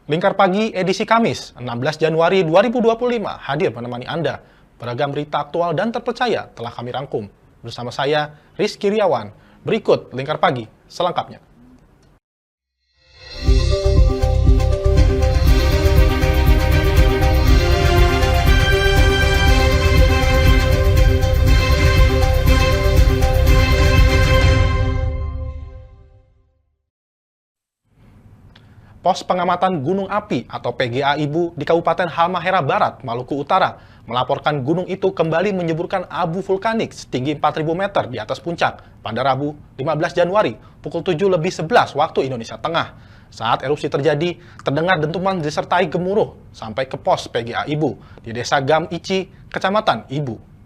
Lingkar Pagi edisi Kamis, 16 Januari 2025 hadir menemani Anda. Beragam berita aktual dan terpercaya telah kami rangkum. Bersama saya, Rizky Riawan. Berikut Lingkar Pagi selengkapnya. Pos Pengamatan Gunung Api atau PGA Ibu di Kabupaten Halmahera Barat, Maluku Utara, melaporkan gunung itu kembali menyemburkan abu vulkanik setinggi 4.000 meter di atas puncak pada Rabu 15 Januari pukul 7:11 waktu Indonesia Tengah. Saat erupsi terjadi, terdengar dentuman disertai gemuruh sampai ke pos PGA Ibu di Desa Gam Ici, Kecamatan Ibu.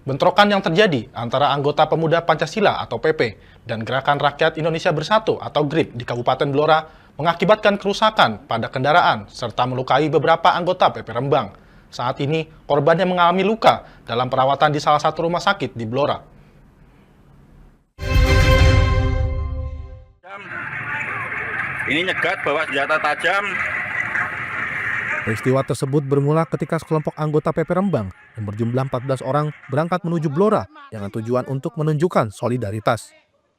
Bentrokan yang terjadi antara anggota Pemuda Pancasila atau PP dan Gerakan Rakyat Indonesia Bersatu atau GRIP di Kabupaten Blora mengakibatkan kerusakan pada kendaraan serta melukai beberapa anggota PP Rembang. Saat ini, korbannya mengalami luka dalam perawatan di salah satu rumah sakit di Blora. Ini nyegat bawa senjata tajam. Peristiwa tersebut bermula ketika sekelompok anggota PP Rembang yang berjumlah 14 orang berangkat menuju Blora dengan tujuan untuk menunjukkan solidaritas.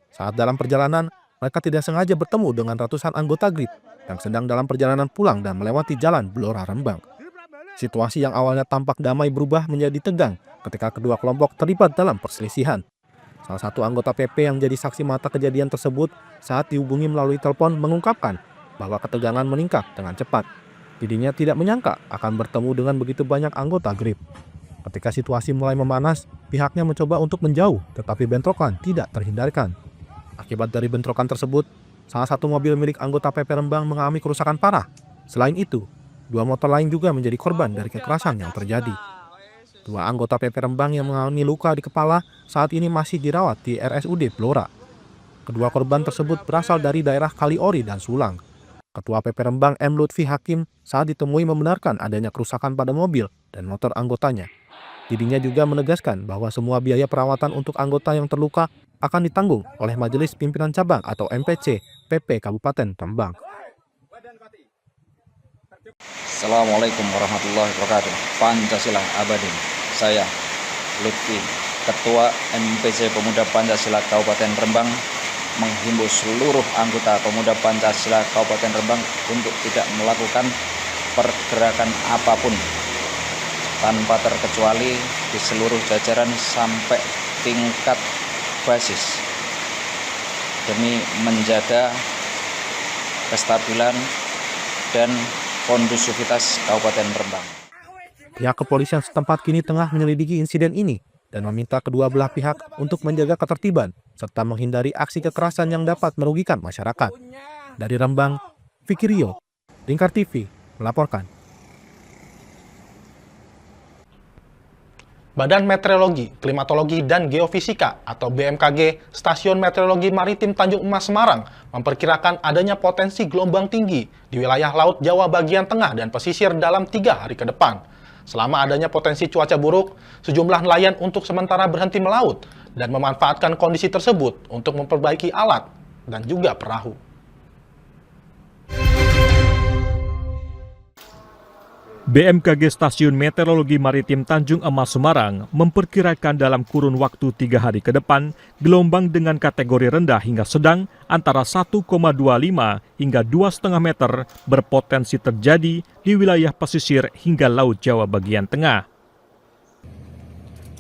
Saat dalam perjalanan, mereka tidak sengaja bertemu dengan ratusan anggota GRIP yang sedang dalam perjalanan pulang dan melewati jalan Blora Rembang. Situasi yang awalnya tampak damai berubah menjadi tegang ketika kedua kelompok terlibat dalam perselisihan. Salah satu anggota PP yang jadi saksi mata kejadian tersebut saat dihubungi melalui telepon mengungkapkan bahwa ketegangan meningkat dengan cepat. Dirinya tidak menyangka akan bertemu dengan begitu banyak anggota GRIP. Ketika situasi mulai memanas, pihaknya mencoba untuk menjauh, tetapi bentrokan tidak terhindarkan. Akibat dari bentrokan tersebut, salah satu mobil milik anggota PP Rembang mengalami kerusakan parah. Selain itu, dua motor lain juga menjadi korban dari kekerasan yang terjadi. Dua anggota PP Rembang yang mengalami luka di kepala saat ini masih dirawat di RSUD Blora. Kedua korban tersebut berasal dari daerah Kaliori dan Sulang. Ketua PP Rembang M. Lutfi Hakim saat ditemui membenarkan adanya kerusakan pada mobil dan motor anggotanya. Dirinya juga menegaskan bahwa semua biaya perawatan untuk anggota yang terluka akan ditanggung oleh Majelis Pimpinan Cabang atau MPC PP Kabupaten Rembang. Assalamualaikum warahmatullahi wabarakatuh. Pancasila abadi. Saya Lutfi, Ketua MPC Pemuda Pancasila Kabupaten Rembang, menghimbau seluruh anggota Pemuda Pancasila Kabupaten Rembang untuk tidak melakukan pergerakan apapun tanpa terkecuali di seluruh jajaran sampai tingkat basis demi menjaga kestabilan dan kondusivitas Kabupaten Rembang. Pihak kepolisian setempat kini tengah menyelidiki insiden ini dan meminta kedua belah pihak untuk menjaga ketertiban serta menghindari aksi kekerasan yang dapat merugikan masyarakat. Dari Rembang, Vicky Rio, Lingkar TV, melaporkan. Badan Meteorologi, Klimatologi, dan Geofisika atau BMKG Stasiun Meteorologi Maritim Tanjung Emas Semarang memperkirakan adanya potensi gelombang tinggi di wilayah Laut Jawa bagian tengah dan pesisir dalam 3 hari ke depan. Selama adanya potensi cuaca buruk, sejumlah nelayan untuk sementara berhenti melaut dan memanfaatkan kondisi tersebut untuk memperbaiki alat dan juga perahu. BMKG Stasiun Meteorologi Maritim Tanjung Emas Semarang memperkirakan dalam kurun waktu 3 hari ke depan, gelombang dengan kategori rendah hingga sedang antara 1,25 hingga 2,5 meter berpotensi terjadi di wilayah pesisir hingga Laut Jawa bagian tengah.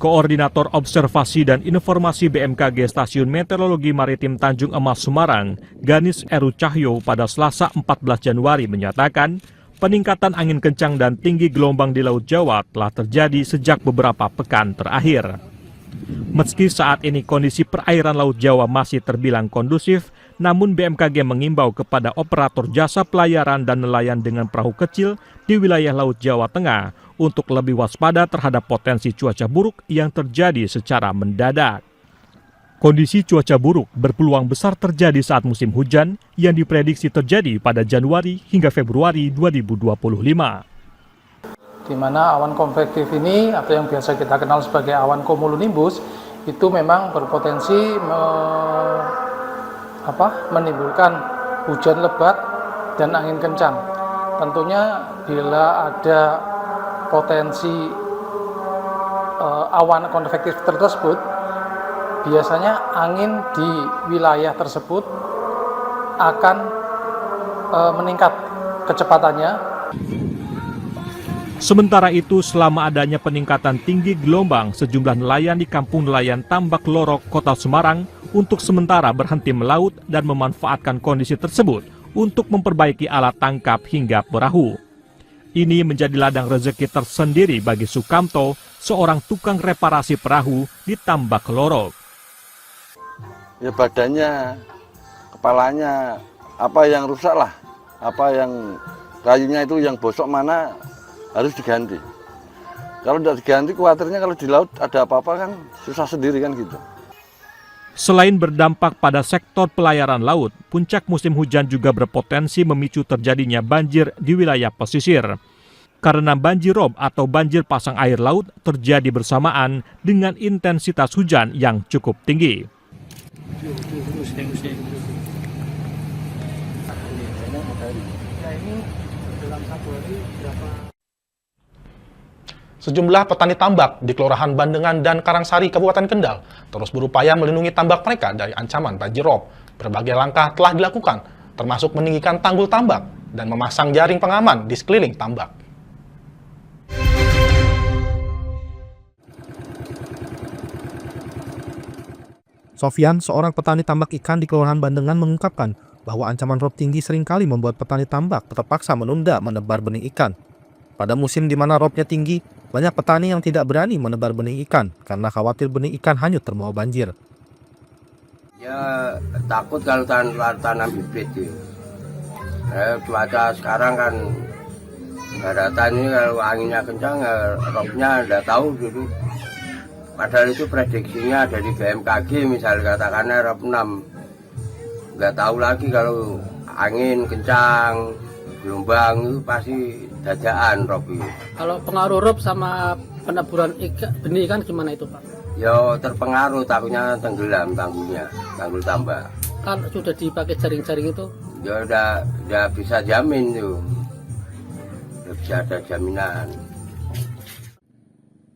Koordinator Observasi dan Informasi BMKG Stasiun Meteorologi Maritim Tanjung Emas Semarang, Ganis Eru Cahyo pada Selasa 14 Januari menyatakan, peningkatan angin kencang dan tinggi gelombang di Laut Jawa telah terjadi sejak beberapa pekan terakhir. Meski saat ini kondisi perairan Laut Jawa masih terbilang kondusif, namun BMKG mengimbau kepada operator jasa pelayaran dan nelayan dengan perahu kecil di wilayah Laut Jawa Tengah untuk lebih waspada terhadap potensi cuaca buruk yang terjadi secara mendadak. Kondisi cuaca buruk berpeluang besar terjadi saat musim hujan yang diprediksi terjadi pada Januari hingga Februari 2025. Di mana awan konvektif ini atau yang biasa kita kenal sebagai awan cumulonimbus itu memang berpotensi menimbulkan hujan lebat dan angin kencang. Tentunya bila ada potensi awan konvektif tersebut, biasanya angin di wilayah tersebut akan meningkat kecepatannya. Sementara itu, selama adanya peningkatan tinggi gelombang, sejumlah nelayan di Kampung Nelayan Tambak Lorok, Kota Semarang, untuk sementara berhenti melaut dan memanfaatkan kondisi tersebut untuk memperbaiki alat tangkap hingga perahu. Ini menjadi ladang rezeki tersendiri bagi Sukamto, seorang tukang reparasi perahu di Tambak Lorok. Ya badannya, kepalanya, apa yang rusak lah, apa yang kayunya itu yang bosok mana harus diganti. Kalau tidak diganti, khawatirnya kalau di laut ada apa-apa kan susah sendiri kan gitu. Selain berdampak pada sektor pelayaran laut, puncak musim hujan juga berpotensi memicu terjadinya banjir di wilayah pesisir. Karena banjir rob atau banjir pasang air laut terjadi bersamaan dengan intensitas hujan yang cukup tinggi. Sejumlah petani tambak di Kelurahan Bandengan dan Karangsari, Kabupaten Kendal, terus berupaya melindungi tambak mereka dari ancaman banjir rob. Berbagai langkah telah dilakukan, termasuk meninggikan tanggul tambak dan memasang jaring pengaman di sekeliling tambak. Sofian, seorang petani tambak ikan di Kelurahan Bandengan, mengungkapkan bahwa ancaman rob tinggi seringkali membuat petani tambak terpaksa menunda menebar benih ikan. Pada musim di mana robnya tinggi, banyak petani yang tidak berani menebar benih ikan karena khawatir benih ikan hanyut terbawa banjir. Ya takut kalau tanam bibit ya. Cuaca sekarang kan daratan ini kalau anginnya kencang, robnya nggak tahu dulu. Padahal itu prediksinya dari BMKG, misalnya katakannya rob 6. Nggak tahu lagi kalau angin kencang, gelombang itu pasti dadaan rob itu. Kalau pengaruh rob sama peneburan benih ikan gimana itu, Pak? Ya terpengaruh, takutnya tenggelam tanggulnya, tanggul tambak. Kan sudah dipakai jaring-jaring itu? Ya udah bisa jamin tuh, udah bisa ada jaminan.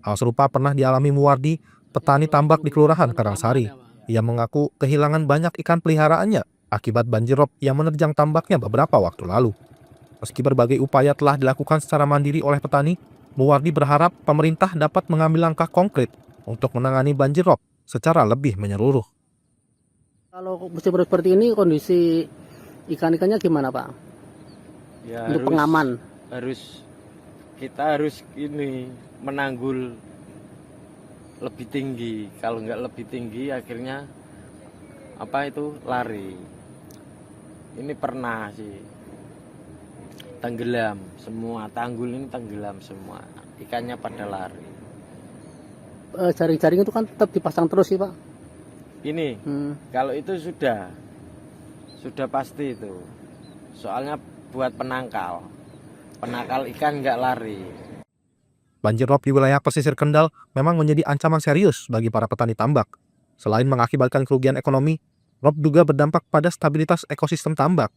Hal serupa pernah dialami Muwardi, petani tambak di Kelurahan Karangsari. Ia mengaku kehilangan banyak ikan peliharaannya akibat banjir rob yang menerjang tambaknya beberapa waktu lalu. Meski berbagai upaya telah dilakukan secara mandiri oleh petani, Muwardi berharap pemerintah dapat mengambil langkah konkret untuk menangani banjir rob secara lebih menyeluruh. Kalau musim seperti ini kondisi ikan-ikannya gimana, Pak? Ya, untuk pengaman. Kita harus menanggul lebih tinggi. Kalau nggak lebih tinggi akhirnya lari. Ini pernah sih tenggelam semua, tanggul ini tenggelam semua, ikannya pada lari. Jaring-jaring itu kan tetap dipasang terus sih, Pak? Ini kalau itu sudah pasti itu, soalnya buat penangkal ikan nggak lari. Banjir rob di wilayah pesisir Kendal memang menjadi ancaman serius bagi para petani tambak. Selain mengakibatkan kerugian ekonomi, rob juga berdampak pada stabilitas ekosistem tambak.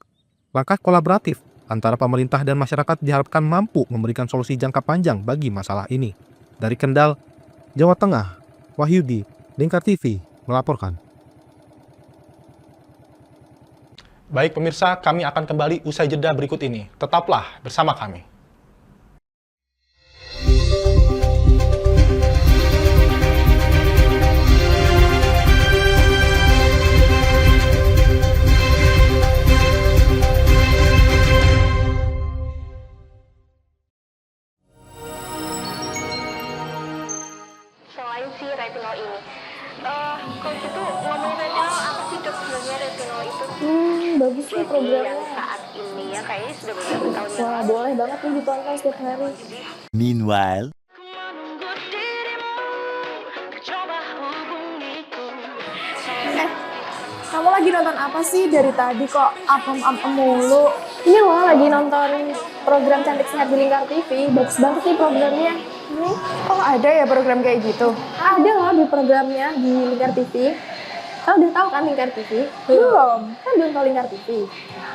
Langkah kolaboratif antara pemerintah dan masyarakat diharapkan mampu memberikan solusi jangka panjang bagi masalah ini. Dari Kendal, Jawa Tengah, Wahyudi, Lingkar TV melaporkan. Baik pemirsa, kami akan kembali usai jeda berikut ini. Tetaplah bersama kami. Selain si retinol ini, kalau gitu ngomongin retinol, apa sih dok sebenarnya retinol itu? Bagus nih programnya. Yang saat ini ya kayaknya sudah beberapa tahun yang Wah, lalu. boleh banget nih ditonton setiap hari. Meanwhile, Kamu lagi nonton apa sih dari tadi kok apem-apem mulu? Ini loh lagi nonton program Cantik Sehat di Lingkar TV. Bagus banget nih programnya. Oh, ada ya program kayak gitu? Ada loh di programnya di Lingkar TV. Kau udah tahu kan Lingkar TV? Belum. Kan belum tahu Lingkar TV.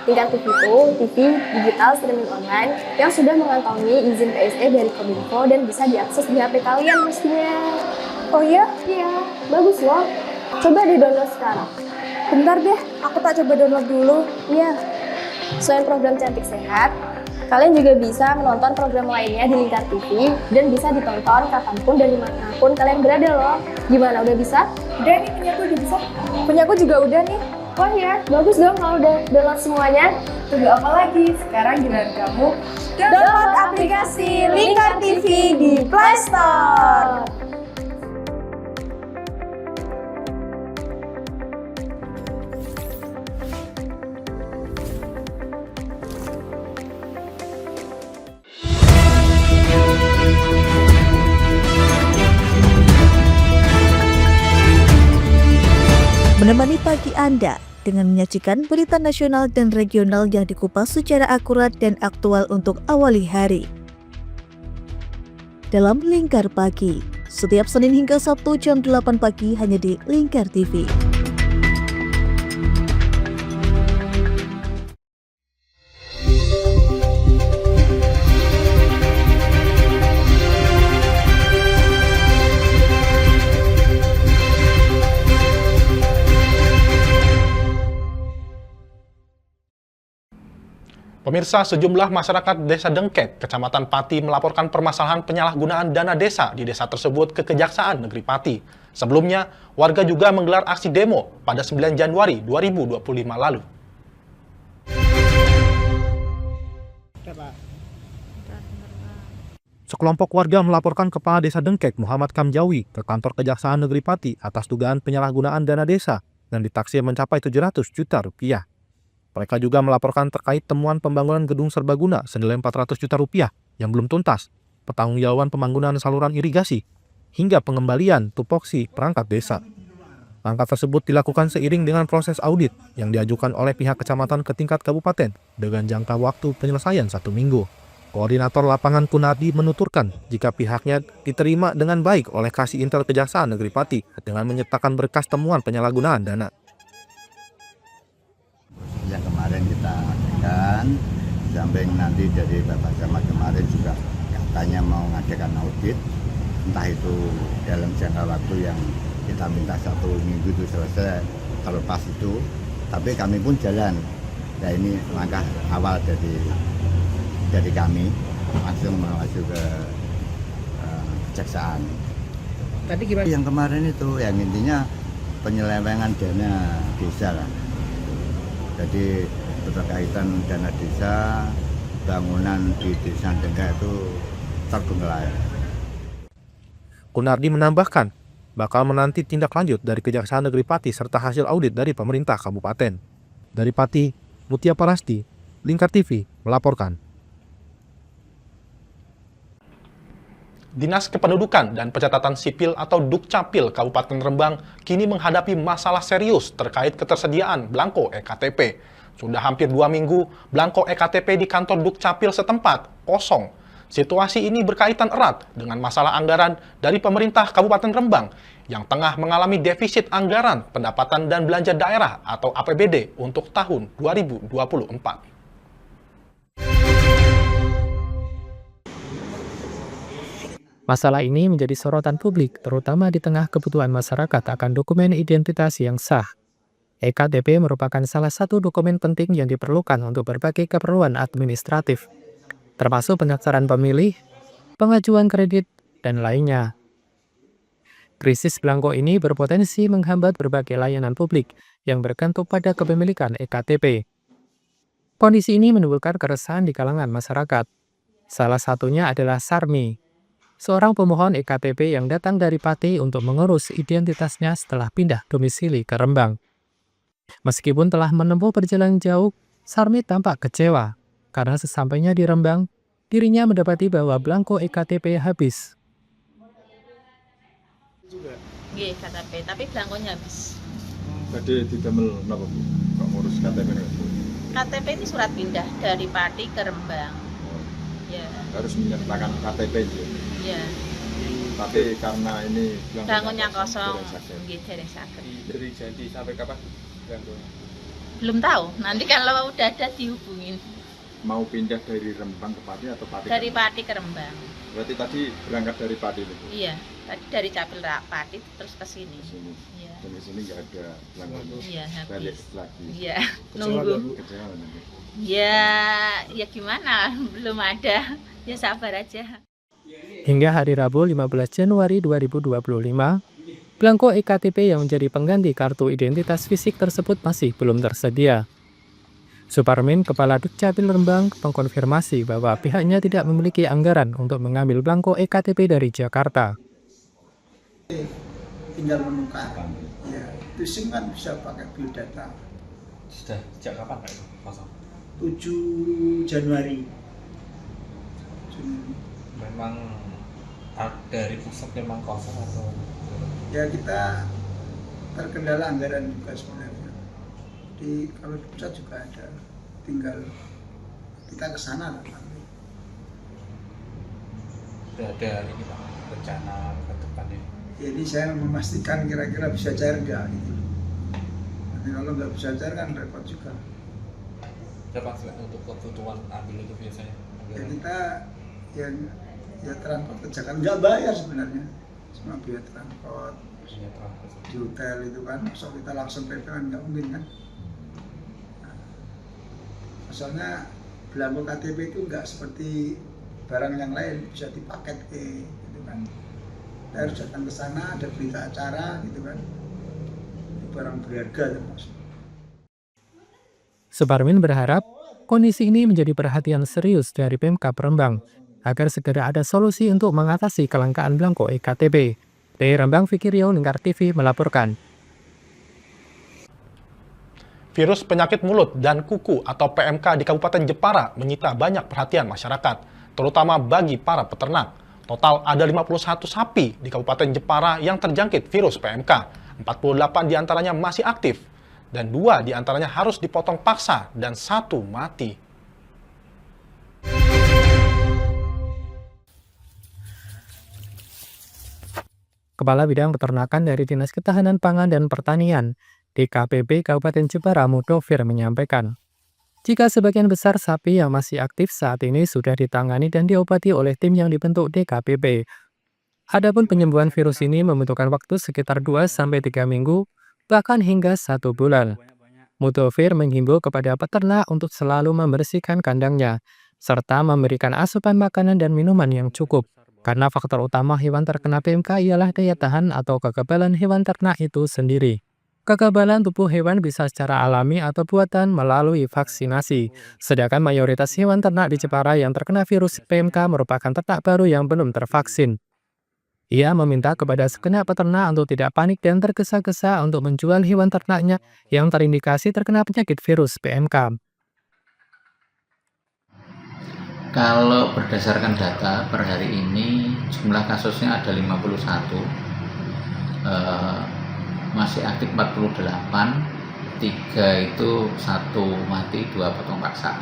Lingkar TV itu TV digital streaming online yang sudah mengantongi izin PSE dari Kominfo dan bisa diakses di HP kalian mestinya. Oh iya? Iya, bagus loh. Coba di-download sekarang. Bentar deh, aku tak coba download dulu. Iya. Selain program Cantik Sehat, kalian juga bisa menonton program lainnya di Lingkar TV dan bisa ditonton kapanpun dan dimanapun kalian berada loh. Gimana, udah bisa? Udah nih, punyaku udah bisa. Punyaku juga udah nih. Oh iya, bagus dong kalau udah download semuanya. Tunggu apa lagi? Sekarang giliran kamu download aplikasi Lingkar TV di Play Store. Menemani pagi Anda dengan menyajikan berita nasional dan regional yang dikupas secara akurat dan aktual untuk awali hari. Dalam Lingkar Pagi, setiap Senin hingga Sabtu jam 8 pagi hanya di Lingkar TV. Pemirsa, sejumlah masyarakat Desa Dengkek, Kecamatan Pati melaporkan permasalahan penyalahgunaan dana desa di desa tersebut ke Kejaksaan Negeri Pati. Sebelumnya, warga juga menggelar aksi demo pada 9 Januari 2025 lalu. Sekelompok warga melaporkan Kepala Desa Dengkek Muhammad Kamjawi ke kantor Kejaksaan Negeri Pati atas dugaan penyalahgunaan dana desa yang ditaksir mencapai 700 juta rupiah. Mereka juga melaporkan terkait temuan pembangunan gedung serbaguna senilai 400 juta rupiah yang belum tuntas, pertanggungjawaban pembangunan saluran irigasi, hingga pengembalian tupoksi perangkat desa. Langkah tersebut dilakukan seiring dengan proses audit yang diajukan oleh pihak kecamatan ke tingkat kabupaten dengan jangka waktu penyelesaian 1 minggu. Koordinator lapangan Kunardi menuturkan jika pihaknya diterima dengan baik oleh Kasih Intel Kejaksaan Negeri Pati dengan menyertakan berkas temuan penyalahgunaan dana. Yang kemarin kita adakan, samping nanti dari Bapak Camat kemarin juga katanya mau mengadakan audit, entah itu dalam jangka waktu yang kita minta 1 minggu itu selesai, kalau pas itu, tapi kami pun jalan. Nah ini langkah awal dari kami langsung menuju ke kejaksaan. Tadi gimana? Yang kemarin itu yang intinya penyelewengan dana desa lah. Jadi berkaitan dana desa, bangunan di Desa Dengkek itu terbengkalai. Kunardi menambahkan bakal menanti tindak lanjut dari Kejaksaan Negeri Pati serta hasil audit dari pemerintah kabupaten. Dari Pati, Mutia Parasti, Lingkar TV melaporkan. Dinas Kependudukan dan Pencatatan Sipil atau Dukcapil Kabupaten Rembang kini menghadapi masalah serius terkait ketersediaan belangko EKTP. Sudah hampir 2 minggu, belangko EKTP di kantor Dukcapil setempat kosong. Situasi ini berkaitan erat dengan masalah anggaran dari pemerintah Kabupaten Rembang yang tengah mengalami defisit anggaran pendapatan dan belanja daerah atau APBD untuk tahun 2024. Masalah ini menjadi sorotan publik, terutama di tengah kebutuhan masyarakat akan dokumen identitas yang sah. EKTP merupakan salah satu dokumen penting yang diperlukan untuk berbagai keperluan administratif, termasuk pendaftaran pemilih, pengajuan kredit, dan lainnya. Krisis belangko ini berpotensi menghambat berbagai layanan publik yang bergantung pada kepemilikan EKTP. Kondisi ini menimbulkan keresahan di kalangan masyarakat. Salah satunya adalah Sarmi, seorang pemohon EKTP yang datang dari Pati untuk mengurus identitasnya setelah pindah domisili ke Rembang. Meskipun telah menempuh perjalanan jauh, Sarmi tampak kecewa karena sesampainya di Rembang, dirinya mendapati bahwa belangko EKTP habis. Nggih, KTP, tapi belangkonya habis. Tadi didamel napa Bu? Kok ngurus KTP ini? KTP ini surat pindah dari Pati ke Rembang. Ya. Harus menyertakan KTP ya. Iya. Tapi karena ini belangkonya kosong, nggih dereng saged. Dari janji sampai kapan belangkonya? Belum tahu. Nanti kalau udah ada dihubungin. Mau pindah dari Rembang ke Pati atau Pati? Dari Pati ke Rembang. Berarti tadi berangkat dari Pati itu? Iya, tadi dari Capil Pati terus ke sini. Iya. Dan di sini nggak ada belangkonya. Iya, balik habis. lagi. Iya, nunggu. Kecewa nanti. Ya gimana? Belum ada. Ya sabar aja. Hingga hari Rabu 15 Januari 2025, belangko EKTP yang menjadi pengganti kartu identitas fisik tersebut masih belum tersedia. Suparmin, Kepala Dukcapil Rembang, mengkonfirmasi bahwa pihaknya tidak memiliki anggaran untuk mengambil belangko EKTP dari Jakarta. Tinggal menukar, ya itu SIM kan bisa pakai biodata. Sudah sejak kapan Pak itu kosong? 7 Januari. Memang dari pusat memang kosong atau? Ya kita terkendala anggaran juga sebenarnya. Jadi kalau di pusat juga ada, tinggal kita ke sana lah. Sudah ada ini Pak, rencana ke depannya? Jadi saya memastikan kira-kira bisa cair nggak gitu. Nanti kalau nggak bisa cair kan repot juga. Berapa untuk kebutuhan ambil itu biasanya? Ya kita yang ya transport ke Jakarta nggak bayar sebenarnya, cuma biaya transport di hotel itu kan, so kita langsung PP kan nggak mungkin kan. Nah, soalnya belangko KTP itu nggak seperti barang yang lain bisa dipaket gitu kan. Kita harus datang ke sana, ada berita acara gitu kan, barang berharga termasuk. Suparmin berharap kondisi ini menjadi perhatian serius dari Pemkab Rembang agar segera ada solusi untuk mengatasi kelangkaan belangko EKTP. Dari Rembang, Fikiryo, Lingkar TV melaporkan. Virus penyakit mulut dan kuku atau PMK di Kabupaten Jepara menyita banyak perhatian masyarakat, terutama bagi para peternak. Total ada 51 sapi di Kabupaten Jepara yang terjangkit virus PMK. 48 diantaranya masih aktif, dan 2 diantaranya harus dipotong paksa dan 1 mati. Kepala Bidang Peternakan dari Dinas Ketahanan Pangan dan Pertanian, DKPP Kabupaten Jepara Mudofir menyampaikan, jika sebagian besar sapi yang masih aktif saat ini sudah ditangani dan diobati oleh tim yang dibentuk DKPP. Adapun penyembuhan virus ini membutuhkan waktu sekitar 2-3 minggu, bahkan hingga 1 bulan. Mudofir menghimbau kepada peternak untuk selalu membersihkan kandangnya, serta memberikan asupan makanan dan minuman yang cukup. Karena faktor utama hewan terkena PMK ialah daya tahan atau kekebalan hewan ternak itu sendiri. Kekebalan tubuh hewan bisa secara alami atau buatan melalui vaksinasi. Sedangkan mayoritas hewan ternak di Jepara yang terkena virus PMK merupakan ternak baru yang belum tervaksin. Ia meminta kepada segenap peternak untuk tidak panik dan tergesa-gesa untuk menjual hewan ternaknya yang terindikasi terkena penyakit virus PMK. Kalau berdasarkan data per hari ini jumlah kasusnya ada 51, masih aktif 48, 3 itu 1 mati, 2 potong paksa.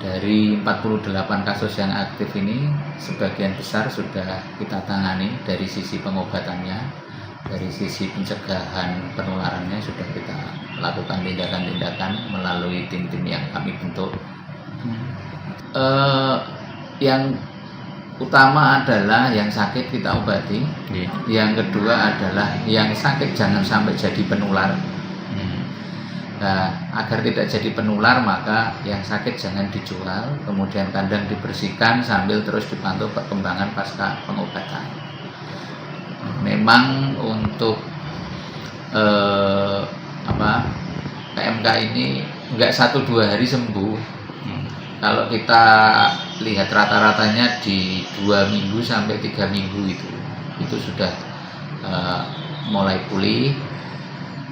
Dari 48 kasus yang aktif ini sebagian besar sudah kita tangani dari sisi pengobatannya, dari sisi pencegahan penularannya sudah kita lakukan tindakan-tindakan melalui tim-tim yang kami bentuk. Yang utama adalah yang sakit kita obati. Yang kedua adalah yang sakit jangan sampai jadi penular. Nah, agar tidak jadi penular maka yang sakit jangan dijual, kemudian kandang dibersihkan sambil terus dipantau perkembangan pasca pengobatan. Memang untuk PMK ini enggak 1-2 hari sembuh. Kalau kita lihat rata-ratanya di 2 minggu sampai 3 minggu itu sudah mulai pulih.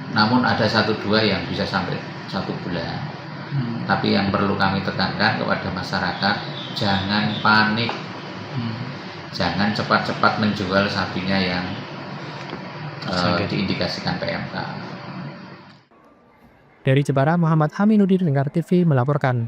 Namun ada 1-2 yang bisa sampai 1 bulan. Tapi yang perlu kami tekankan kepada masyarakat, jangan panik, jangan cepat-cepat menjual sapinya yang diindikasikan PMK. Dari Jepara, Muhammad Haminuddin, Lingkar TV melaporkan.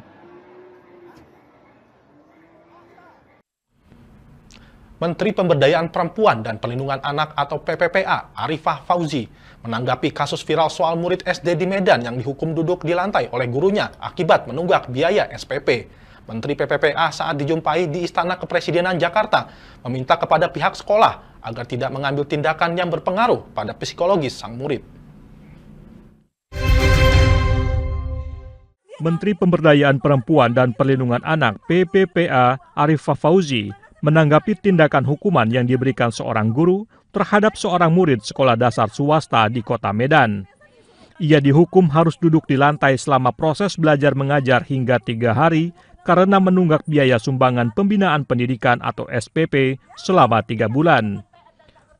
Menteri Pemberdayaan Perempuan dan Perlindungan Anak atau PPPA, Arifah Fauzi, menanggapi kasus viral soal murid SD di Medan yang dihukum duduk di lantai oleh gurunya akibat menunggak biaya SPP. Menteri PPPA saat dijumpai di Istana Kepresidenan Jakarta meminta kepada pihak sekolah agar tidak mengambil tindakan yang berpengaruh pada psikologis sang murid. Menteri Pemberdayaan Perempuan dan Perlindungan Anak PPPA Arifah Fauzi menanggapi tindakan hukuman yang diberikan seorang guru terhadap seorang murid sekolah dasar swasta di kota Medan. Ia dihukum harus duduk di lantai selama proses belajar mengajar hingga 3 hari karena menunggak biaya sumbangan pembinaan pendidikan atau SPP selama 3 bulan.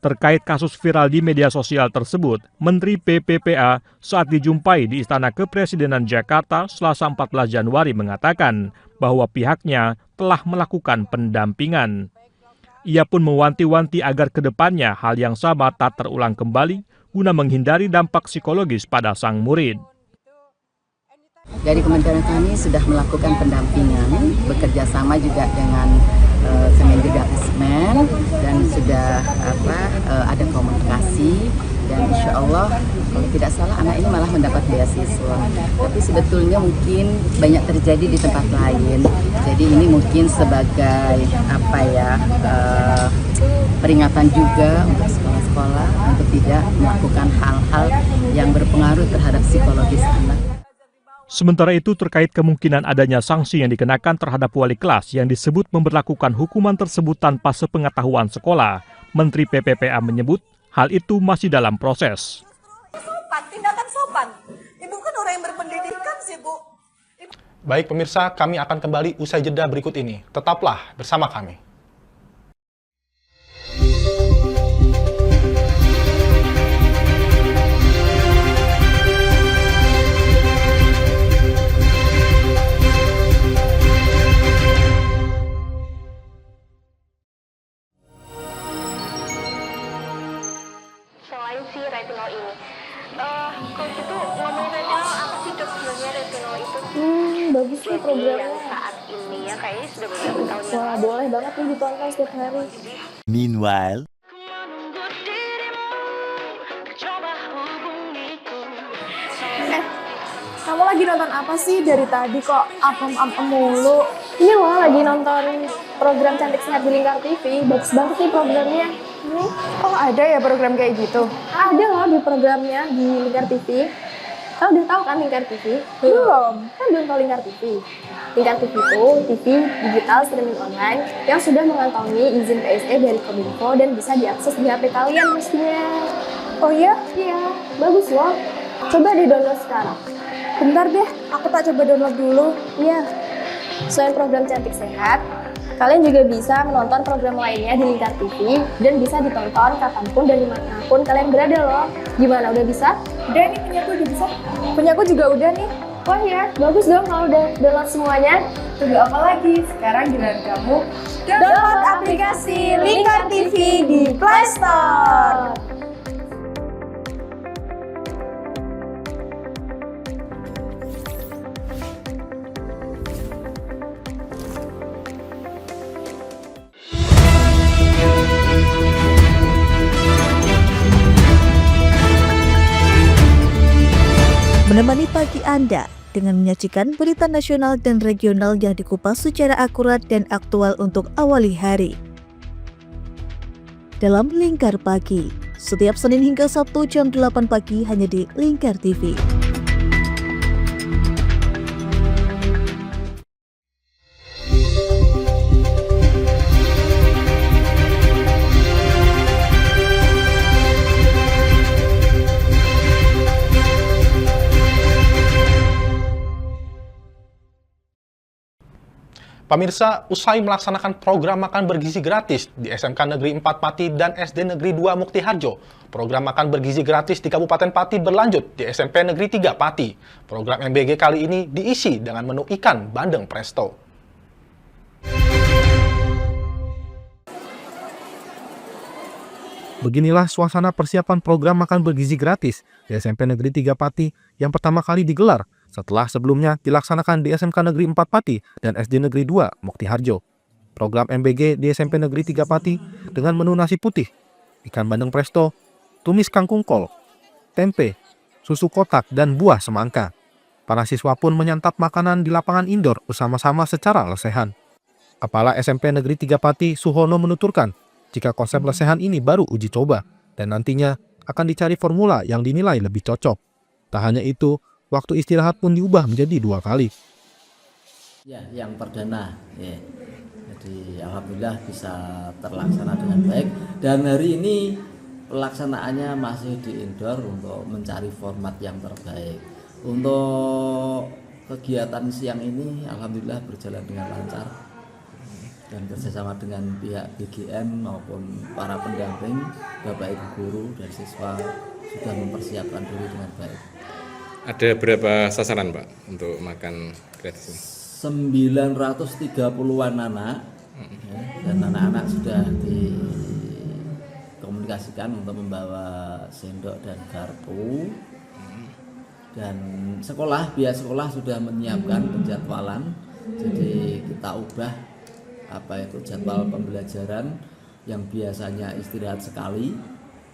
Terkait kasus viral di media sosial tersebut, Menteri PPPA saat dijumpai di Istana Kepresidenan Jakarta Selasa 14 Januari mengatakan bahwa pihaknya telah melakukan pendampingan. Ia pun mewanti-wanti agar kedepannya hal yang sama tak terulang kembali guna menghindari dampak psikologis pada sang murid. Dari kementerian kami sudah melakukan pendampingan, bekerja sama juga dengan Kemendikbudrismen dan sudah ada komunikasi dan insya Allah kalau tidak salah anak ini malah mendapat beasiswa. Tapi sebetulnya mungkin banyak terjadi di tempat lain. Jadi ini mungkin sebagai peringatan juga untuk sekolah-sekolah untuk tidak melakukan hal-hal yang berpengaruh terhadap psikologis anak. Sementara itu terkait kemungkinan adanya sanksi yang dikenakan terhadap wali kelas yang disebut memberlakukan hukuman tersebut tanpa sepengetahuan sekolah, Menteri PPPA menyebut hal itu masih dalam proses. Sopan, tindakan sopan. Ibu kan orang yang berpendidikan sih, Bu. Baik pemirsa, kami akan kembali usai jeda berikut ini. Tetaplah bersama kami. Selain si retinol ini, kalau gitu ngomongin retinol apa sih dok sebenarnya retinol itu? Bagus sih programnya. Yang saat ini ya kayaknya sudah beberapa tahun yang Wah, boleh banget nih ditonton setiap hari. Meanwhile, Kamu lagi nonton apa sih dari tadi kok apem-apem mulu? Ini loh lagi nonton program Cantik Sehat di Lingkar TV. Bagus banget sih programnya. Oh ada ya program kayak gitu? Ada loh di programnya di Lingkar TV. Kau udah tahu kan Lingkar TV? Belum. Kan belum tahu Lingkar TV. Lingkar TV itu TV digital streaming online yang sudah mengantongi izin PSE dari Kominfo dan bisa diakses di HP kalian mestinya. Oh iya? Iya, bagus loh. Coba di-download sekarang. Bentar deh, aku tak coba download dulu. Iya. Selain program Cantik Sehat, kalian juga bisa menonton program lainnya di Lingkar TV dan bisa ditonton kapanpun dan dimanapun kalian berada loh. Gimana, udah bisa? Udah nih, punyaku udah bisa. Punyaku juga udah nih. Wah ya, bagus dong kalau udah download semuanya. Tunggu apa lagi? Sekarang giliran kamu download aplikasi Lingkar TV di Play Store. Menemani pagi Anda dengan menyajikan berita nasional dan regional yang dikupas secara akurat dan aktual untuk awali hari. Dalam Lingkar Pagi, setiap Senin hingga Sabtu jam 8 pagi hanya di Lingkar TV. Pemirsa, usai melaksanakan program makan bergizi gratis di SMK Negeri 4 Pati dan SD Negeri 2 Mukti Harjo, program makan bergizi gratis di Kabupaten Pati berlanjut di SMP Negeri 3 Pati. Program MBG kali ini diisi dengan menu ikan bandeng presto. Beginilah suasana persiapan program makan bergizi gratis di SMP Negeri 3 Pati yang pertama kali digelar setelah sebelumnya dilaksanakan di SMK Negeri 4 Pati dan SD Negeri 2 Mukti Harjo. Program MBG di SMP Negeri 3 Pati dengan menu nasi putih, ikan bandeng presto, tumis kangkung kol, tempe, susu kotak, dan buah semangka. Para siswa pun menyantap makanan di lapangan indoor bersama-sama secara lesehan. Kepala SMP Negeri 3 Pati, Suhono, menuturkan jika konsep lesehan ini baru uji coba dan nantinya akan dicari formula yang dinilai lebih cocok. Tak hanya itu, waktu istirahat pun diubah menjadi 2 kali. Ya, yang perdana, ya. Jadi alhamdulillah bisa terlaksana dengan baik. Dan hari ini pelaksanaannya masih di indoor untuk mencari format yang terbaik. Untuk kegiatan siang ini alhamdulillah berjalan dengan lancar dan kerjasama dengan pihak BGM maupun para pendamping, Bapak Ibu guru dan siswa sudah mempersiapkan diri dengan baik. Ada berapa sasaran Pak untuk makan gratis ini? 930-an anak, ya, dan anak-anak sudah dikomunikasikan untuk membawa sendok dan garpu. Dan pihak sekolah sudah menyiapkan penjadwalan, jadi kita ubah jadwal pembelajaran yang biasanya istirahat sekali.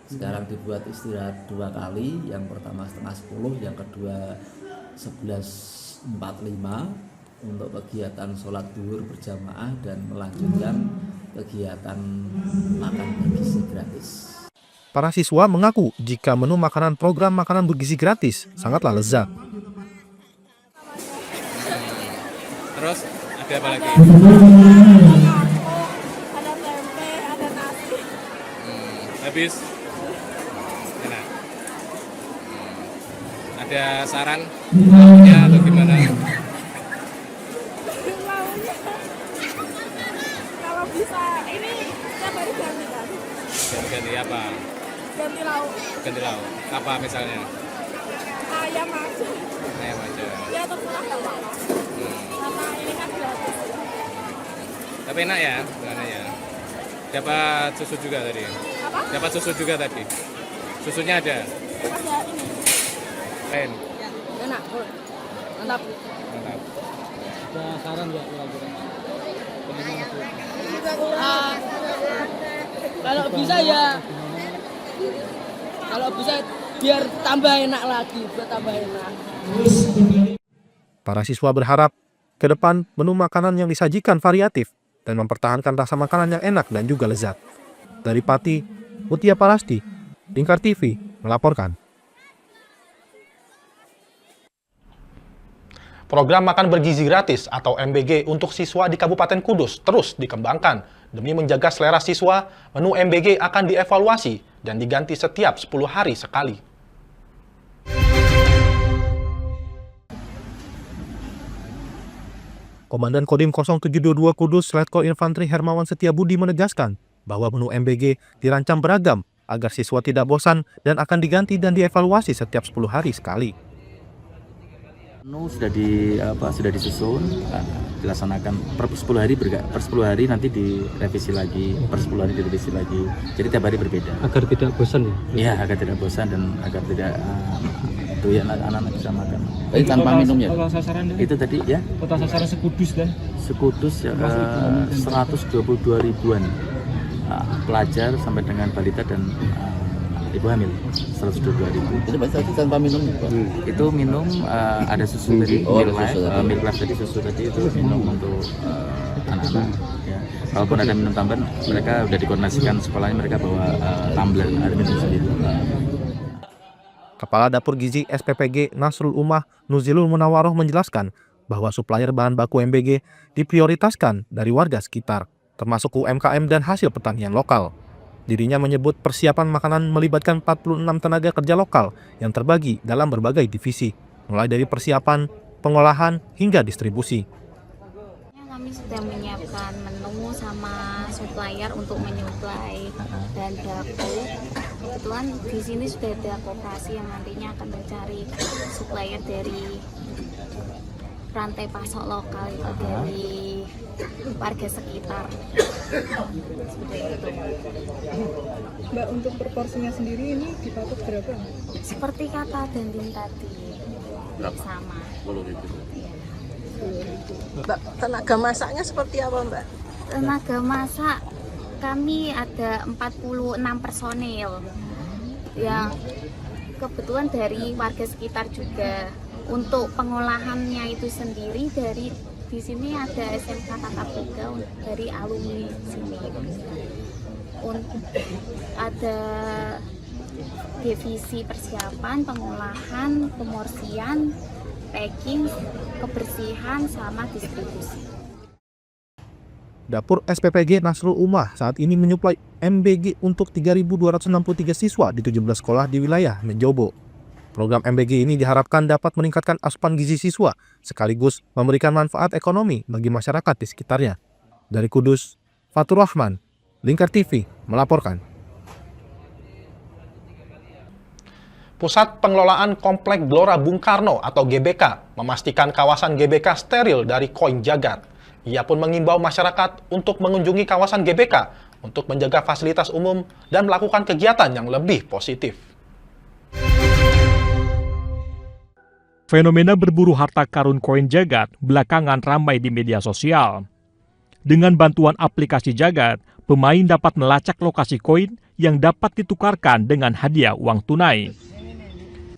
Sekarang dibuat istirahat 2 kali, yang pertama setengah 10, yang kedua 11.45 untuk kegiatan sholat duhur berjamaah dan melanjutkan kegiatan makan bergizi gratis. Para siswa mengaku jika menu makanan program makanan bergizi gratis sangatlah lezat. Terus ada apa lagi? Ada tempe, ada nasi. Habis? Enak. Ada saran ya atau gimana? Kalau bisa ini setiap hari ganti kan? Ganti apa? Ganti lauk. Ganti lauk. Apa misalnya? Ayam aja. Ayam aja. Ya terserah nggak apa-apa. Karena ini kan gratis. Tapi enak ya, gimana ya? Dapat susu juga tadi. Apa? Dapat susu juga tadi. Susunya ada. Ada ini. Lain. Enak, mantap. Mantap. Ada saran nggak kira-kira? Kalau bisa ya, kalau bisa biar tambah enak lagi, biar tambah enak. Para siswa berharap ke depan menu makanan yang disajikan variatif dan mempertahankan rasa makanan yang enak dan juga lezat. Dari Pati, Mutia Palasti, Lingkar TV melaporkan. Program makan bergizi gratis atau MBG untuk siswa di Kabupaten Kudus terus dikembangkan. Demi menjaga selera siswa, menu MBG akan dievaluasi dan diganti setiap 10 hari sekali. Komandan Kodim 0722 Kudus, Letkol Infantri Hermawan Setiabudi menegaskan bahwa menu MBG dirancang beragam agar siswa tidak bosan dan akan diganti dan dievaluasi setiap 10 hari sekali. Menu sudah disusun, dilaksanakan per 10 hari per 10 hari nanti direvisi lagi, per 10 hari direvisi lagi. Jadi tiap hari berbeda. Agar tidak bosan ya? Iya, agar tidak bosan dan agar tidak doyan anak-anak bisa makan. Tapi tanpa minum ya. Itu tadi ya. Kota sasaran sekudus kan? Sekudus ya, 122 ribuan pelajar sampai dengan balita dan ibu hamil 122.000. Itu berarti tanpa minum Itu minum ada susu tadi, milk life tadi, susu tadi itu minum untuk anak-anak. Ya. Kalaupun ada minum tambahan, mereka udah dikoordinasikan sekolahnya, mereka bawa tumbler air minum sendiri. Kepala Dapur Gizi SPPG Nasrul Ummah Nuzilul Munawaroh menjelaskan bahwa supplier bahan baku MBG diprioritaskan dari warga sekitar, termasuk UMKM dan hasil pertanian lokal. Dirinya menyebut persiapan makanan melibatkan 46 tenaga kerja lokal yang terbagi dalam berbagai divisi, mulai dari persiapan, pengolahan, hingga distribusi. Kami sudah menyiapkan menu sama supplier untuk menyuplai bahan baku. Kebetulan di sini sudah ada koperasi yang nantinya akan mencari supplier dari rantai pasok lokal itu dari warga sekitar. Seperti itu. Mbak, untuk proporsinya sendiri ini dipatok berapa? Seperti kata Dandim tadi. Sama. Mbak, tenaga masaknya seperti apa, Mbak? Tenaga masak kami ada 46 personil yang kebetulan dari warga sekitar juga. Untuk pengolahannya itu sendiri dari di sini ada SMK Tatap Muka dari alumni sini. Ada divisi persiapan, pengolahan, pemorsian, packing, kebersihan, sama distribusi. Dapur SPPG Nasrul Ummah saat ini menyuplai MBG untuk 3.263 siswa di 17 sekolah di wilayah Menjobo. Program MBG ini diharapkan dapat meningkatkan asupan gizi siswa, sekaligus memberikan manfaat ekonomi bagi masyarakat di sekitarnya. Dari Kudus, Fatur Rahman, Lingkar TV melaporkan. Pusat Pengelolaan Komplek Gelora Bung Karno atau GBK memastikan kawasan GBK steril dari koin jagat. Ia pun mengimbau masyarakat untuk mengunjungi kawasan GBK untuk menjaga fasilitas umum dan melakukan kegiatan yang lebih positif. Fenomena berburu harta karun koin jagat belakangan ramai di media sosial. Dengan bantuan aplikasi Jagat, pemain dapat melacak lokasi koin yang dapat ditukarkan dengan hadiah uang tunai.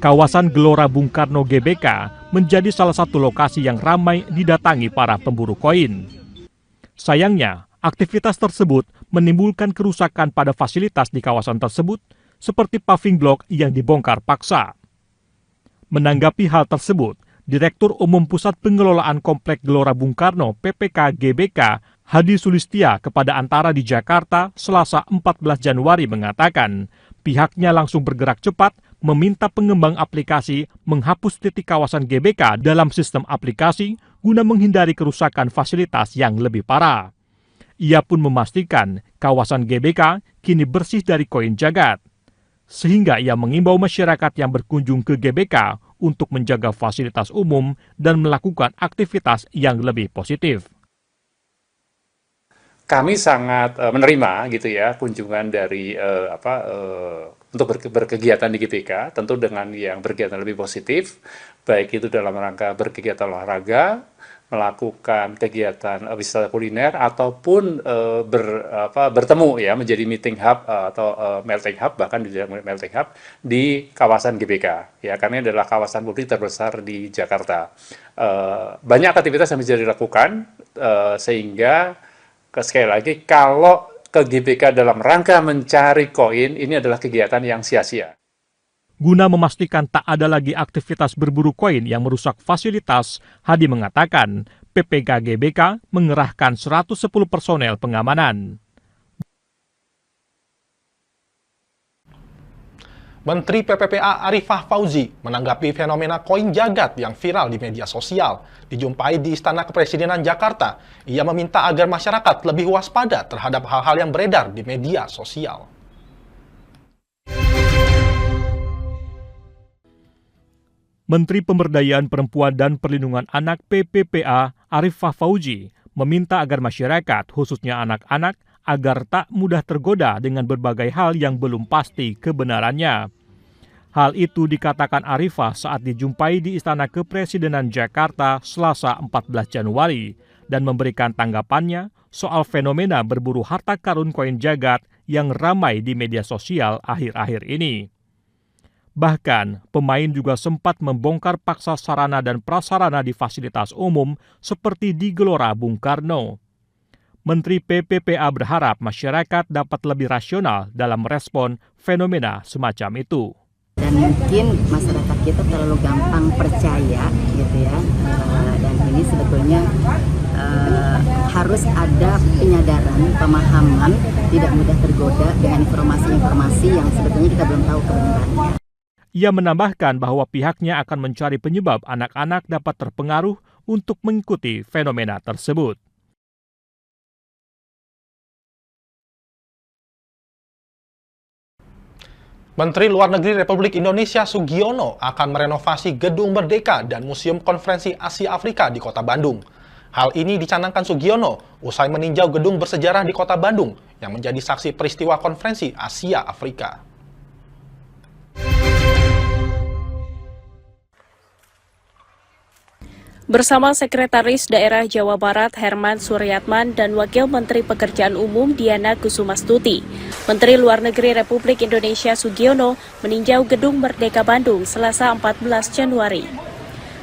Kawasan Gelora Bung Karno GBK menjadi salah satu lokasi yang ramai didatangi para pemburu koin. Sayangnya, aktivitas tersebut menimbulkan kerusakan pada fasilitas di kawasan tersebut, seperti paving block yang dibongkar paksa. Menanggapi hal tersebut, Direktur Umum Pusat Pengelolaan Komplek Gelora Bung Karno PPK GBK Hadi Sulistia kepada Antara di Jakarta Selasa 14 Januari mengatakan, pihaknya langsung bergerak cepat meminta pengembang aplikasi menghapus titik kawasan GBK dalam sistem aplikasi guna menghindari kerusakan fasilitas yang lebih parah. Ia pun memastikan kawasan GBK kini bersih dari koin jagat. Sehingga ia mengimbau masyarakat yang berkunjung ke GBK untuk menjaga fasilitas umum dan melakukan aktivitas yang lebih positif. Kami sangat menerima gitu ya kunjungan dari untuk berkegiatan di GBK, tentu dengan yang berkegiatan lebih positif, baik itu dalam rangka berkegiatan olahraga, melakukan kegiatan wisata kuliner ataupun bertemu ya menjadi meeting hub atau melting hub, bahkan di melting hub di kawasan GBK ya, karena ini adalah kawasan publik terbesar di Jakarta. Banyak aktivitas yang bisa dilakukan sehingga sekali lagi kalau ke GBK dalam rangka mencari koin ini adalah kegiatan yang sia-sia. Guna memastikan tak ada lagi aktivitas berburu koin yang merusak fasilitas, Hadi mengatakan PPK GBK mengerahkan 110 personel pengamanan. Menteri PPPA Arifah Fauzi menanggapi fenomena koin jagat yang viral di media sosial. Dijumpai di Istana Kepresidenan Jakarta, ia meminta agar masyarakat lebih waspada terhadap hal-hal yang beredar di media sosial. Menteri Pemberdayaan Perempuan dan Perlindungan Anak PPPA Arifah Fauzi meminta agar masyarakat, khususnya anak-anak, agar tak mudah tergoda dengan berbagai hal yang belum pasti kebenarannya. Hal itu dikatakan Arifah saat dijumpai di Istana Kepresidenan Jakarta Selasa 14 Januari dan memberikan tanggapannya soal fenomena berburu harta karun koin jagat yang ramai di media sosial akhir-akhir ini. Bahkan, pemain juga sempat membongkar paksa sarana dan prasarana di fasilitas umum seperti di Gelora Bung Karno. Menteri PPPA berharap masyarakat dapat lebih rasional dalam merespon fenomena semacam itu. Dan mungkin masyarakat kita terlalu gampang percaya gitu ya, dan ini sebetulnya harus ada penyadaran, pemahaman, tidak mudah tergoda dengan informasi-informasi yang sebetulnya kita belum tahu kebenarannya. Ia menambahkan bahwa pihaknya akan mencari penyebab anak-anak dapat terpengaruh untuk mengikuti fenomena tersebut. Menteri Luar Negeri Republik Indonesia Sugiono akan merenovasi Gedung Merdeka dan Museum Konferensi Asia Afrika di Kota Bandung. Hal ini dicanangkan Sugiono usai meninjau gedung bersejarah di Kota Bandung yang menjadi saksi peristiwa Konferensi Asia Afrika. Bersama Sekretaris Daerah Jawa Barat Herman Suryatman dan Wakil Menteri Pekerjaan Umum Diana Kusumastuti, Menteri Luar Negeri Republik Indonesia Sugiono meninjau Gedung Merdeka Bandung Selasa 14 Januari.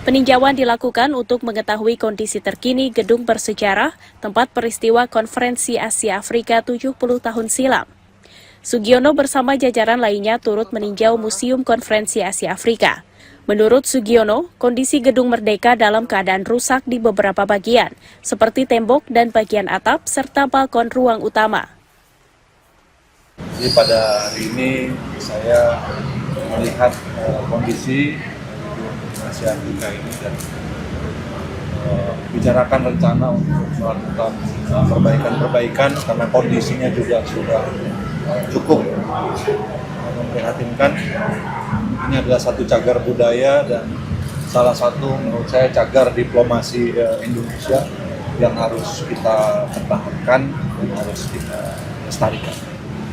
Peninjauan dilakukan untuk mengetahui kondisi terkini gedung bersejarah tempat peristiwa Konferensi Asia Afrika 70 tahun silam. Sugiono bersama jajaran lainnya turut meninjau Museum Konferensi Asia Afrika. Menurut Sugiono, kondisi Gedung Merdeka dalam keadaan rusak di beberapa bagian, seperti tembok dan bagian atap serta balkon ruang utama. Jadi pada hari ini saya melihat kondisi Asia Afrika ini dan bicarakan rencana untuk melakukan perbaikan-perbaikan karena kondisinya juga sudah cukup memprihatinkan. Ini adalah satu cagar budaya dan salah satu menurut saya cagar diplomasi Indonesia yang harus kita pertahankan dan harus kita lestarikan.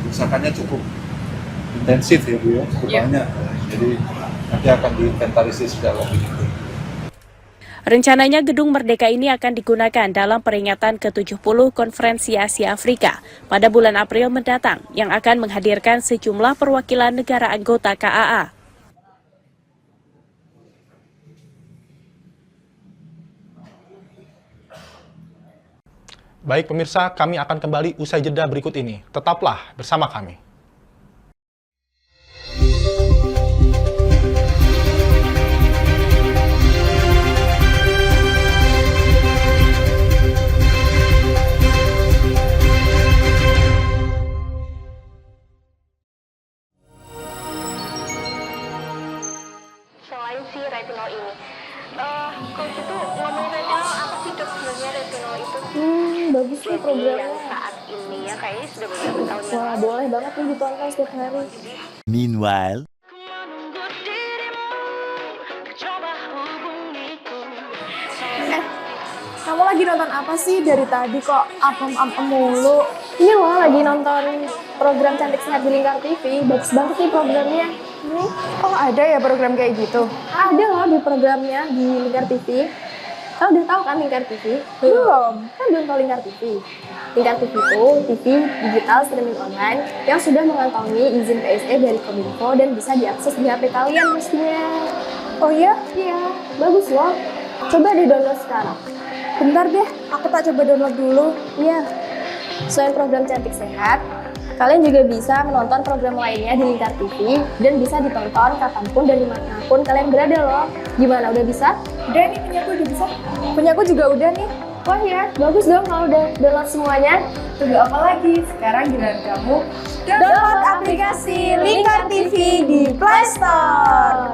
Kerusakannya cukup intensif ya Bu ya, cukup banyak. Jadi nanti akan diinventarisir secara lebih detail. Rencananya Gedung Merdeka ini akan digunakan dalam peringatan ke-70 Konferensi Asia Afrika pada bulan April mendatang yang akan menghadirkan sejumlah perwakilan negara anggota KAA. Baik pemirsa, kami akan kembali usai jeda berikut ini. Tetaplah bersama kami. Selain si retinol ini, kalau gitu ngomongin retinol, apa sih dok sebenarnya retinol itu? Bagus nih programnya. Yang saat ini ya kayaknya sudah beberapa tahun yang Wah, lalu. boleh banget nih ditonton setiap hari. Meanwhile, Kamu lagi nonton apa sih dari tadi kok apem-apem mulu? Ini loh lagi nonton program Cantik Sehat di Lingkar TV. Bagus banget nih programnya. Nih. Oh ada ya program kayak gitu? Ada loh di programnya di Lingkar TV. Kau udah tahu kan Lingkar TV? Belum. Kan belum tahu Lingkar TV. Lingkar TV itu TV digital streaming online yang sudah mengantongi izin PSE dari Kominfo dan bisa diakses di HP kalian mestinya. Oh iya? Iya, bagus loh. Coba di-download sekarang. Bentar deh, aku tak coba download dulu. Iya. Selain program Cantik Sehat, kalian juga bisa menonton program lainnya di Lingkar TV dan bisa ditonton kapanpun dan dimanapun kalian berada loh. Gimana, udah bisa? Udah nih, punyaku udah bisa. Punyaku juga udah nih. Wah ya, bagus dong kalau udah download semuanya. Tunggu apa lagi? Sekarang giliran kamu download aplikasi Lingkar TV di Play Store.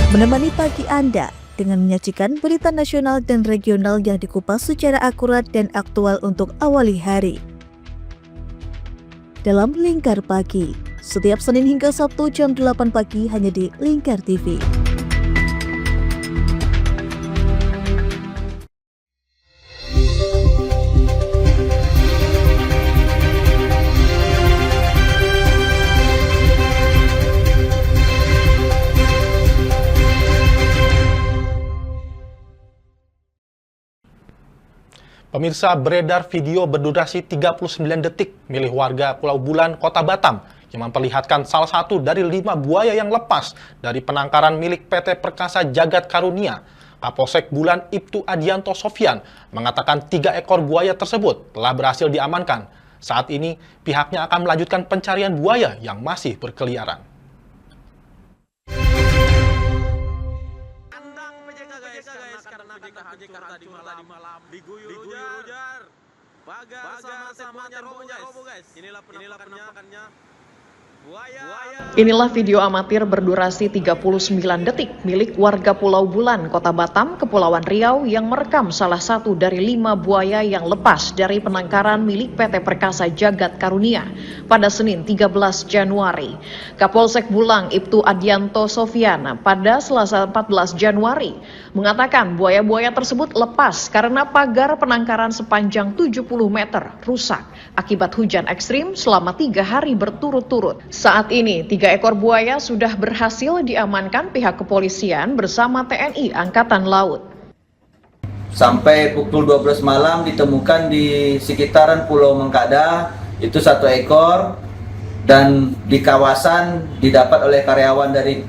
Menemani pagi Anda dengan menyajikan berita nasional dan regional yang dikupas secara akurat dan aktual untuk awali hari. Dalam Lingkar Pagi, setiap Senin hingga Sabtu jam 8 pagi hanya di Lingkar TV. Pemirsa, beredar video berdurasi 39 detik milik warga Pulau Bulan, Kota Batam yang memperlihatkan salah satu dari 5 buaya yang lepas dari penangkaran milik PT Perkasa Jagat Karunia. Kapolsek Bulan Ibtu Adianto Sofyan mengatakan 3 ekor buaya tersebut telah berhasil diamankan. Saat ini pihaknya akan melanjutkan pencarian buaya yang masih berkeliaran. Inilah video amatir berdurasi 39 detik milik warga Pulau Bulan, Kota Batam, Kepulauan Riau yang merekam salah satu dari 5 buaya yang lepas dari penangkaran milik PT Perkasa Jagat Karunia pada Senin 13 Januari. Kapolsek Bulang Ibtu Adianto Sofyan pada Selasa 14 Januari mengatakan buaya-buaya tersebut lepas karena pagar penangkaran sepanjang 70 meter rusak akibat hujan ekstrim selama 3 hari berturut-turut. Saat ini, 3 ekor buaya sudah berhasil diamankan pihak kepolisian bersama TNI Angkatan Laut. Sampai pukul 12 malam ditemukan di sekitaran Pulau Mengkada, itu 1 ekor, dan di kawasan didapat oleh karyawan dari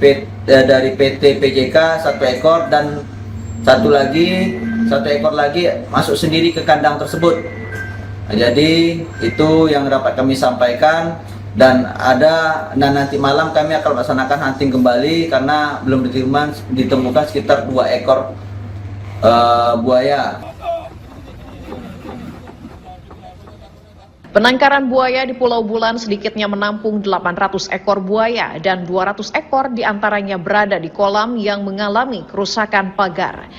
PT PJK 1 ekor, dan 1 ekor lagi masuk sendiri ke kandang tersebut. Nah, jadi itu yang dapat kami sampaikan. Dan nanti malam kami akan melaksanakan hunting kembali karena belum ditemukan sekitar 2 ekor buaya. Penangkaran buaya di Pulau Bulan sedikitnya menampung 800 ekor buaya dan 200 ekor diantaranya berada di kolam yang mengalami kerusakan pagar.